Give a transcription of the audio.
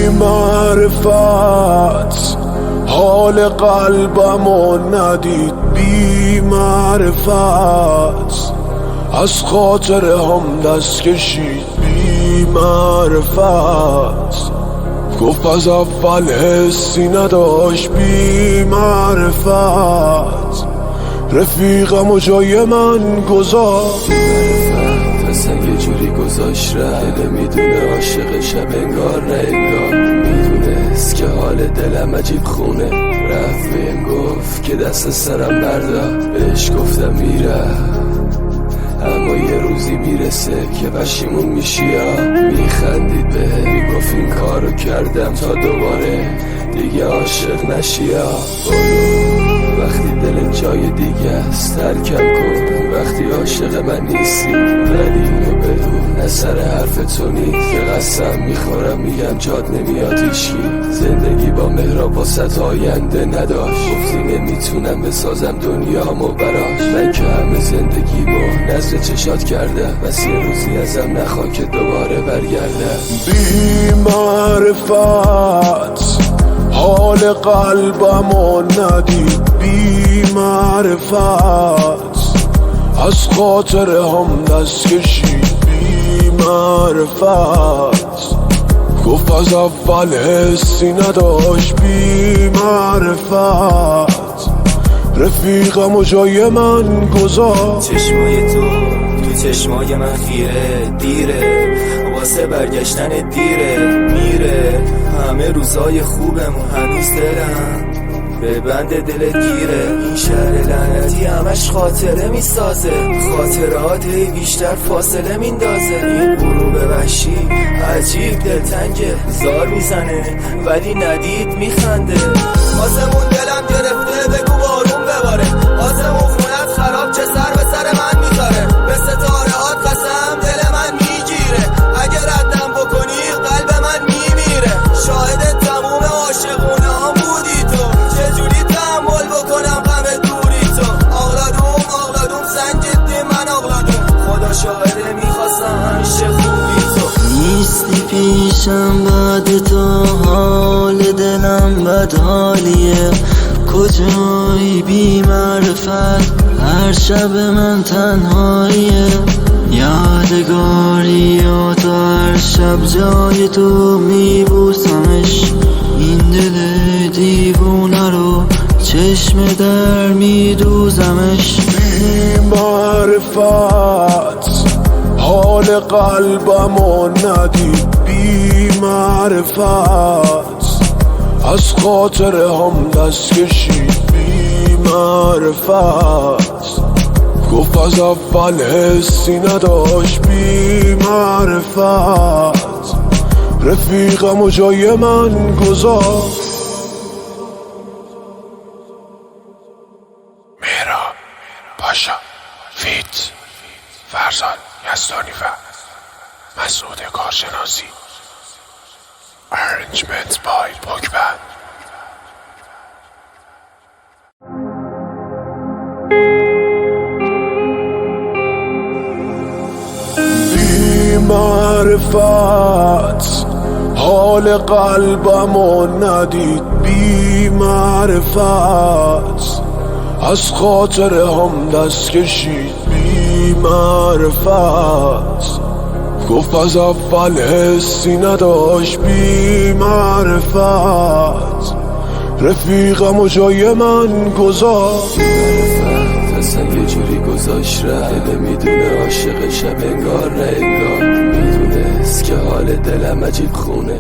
معرفت حال قلبمو ندید، بی معرفت از خاطر هم دست کشید، بی معرفت گفت از اول حسی نداشت، بی معرفت رفیقم و جای من گذاشت. اصلا یه جوری گذاشت ره، نمیدونه عاشق شب انگار نه انگار، میدونست که حال دلم عجیب خونه، رفت بهم گفت که دست سرم بردار، بهش گفتم میره اما یه روزی میرسه که پشیمون میشی یا میخندید به میگفت این کارو کردم تا دوباره دیگه عاشق نشی یا وقتی دل جای دیگه است ترکم کن، وقتی عاشق من نیستی ولی اینو بدون اثر حرف تو نیست که قسم میخورم میگم جاد نمیاد هیچکی، زندگی با مهراب واسط آینده نداشت، گفتی نمیتونم بسازم دنیامو براش، من که همه زندگیمو نزد چشات کردم، بس یه روزی ازم نخوا که دوباره برگردم. بی معرفت حال قلبمو ندید، بی معرفت از خاطر هم دست کشید، بی معرفت گفت از اول حسی نداشت، بی معرفت رفیقم و جای من گذاشت. چشمای تو چشمای من خیره دیره، واسه برگشتن دیره میره، همه روزای خوبمون هنوز دلم به بند دلت گیره، این شهر لعنتی همش خاطره میسازه، خاطرات بیشتر فاصله میندازه، این غروب وحشی عجیب دلتنگه، زار میزنه ولی ندید میخنده، آسمون دلم گرفته بگو بارون بباره، آسمون خونت خراب چه سر به سر من میذاره، به ستاره هات قسم دل من میگیره، اگه ردم بکنی قلب من میمیره، شاهد تموم عاشقونه هم بودی تو، چجوری تحمل بکنم غم دوری تو، آغلادوم سنجدی من آغلادوم، خدا شاهده میخواستم همیشه خوبی تو، نیستی پیشم بعد تو، حال دلم بد حالیه، کجایی بی معرفت هر شب من تنهاییه، یادگاری و تو هر شب جای تو میبوسمش، این دل دیوونه رو چشم در میدوزمش. بی معرفت حال قلبمو ندید، بی معرفت از خاطر هم دست کشید، بی معرفت گفت از اول حسی نداشت، بی معرفت رفیقم و جای من گذاشت. مهراب پاشا فیت فرزاد یزدانی و مسعود کارشناسی. Arrangement by پوکبند. بی معرفت حال قلبمو ندید، بی معرفت از خاطر هم دست کشید، بی معرفت گفت از اول حسی نداشت، بی معرفت رفیقم و جای من گذاشت. اصلا یه جوری گذاشت ره، نمیدونه عاشق شب انگار نه انگار، میدونست که حال دلم عجیب خونه،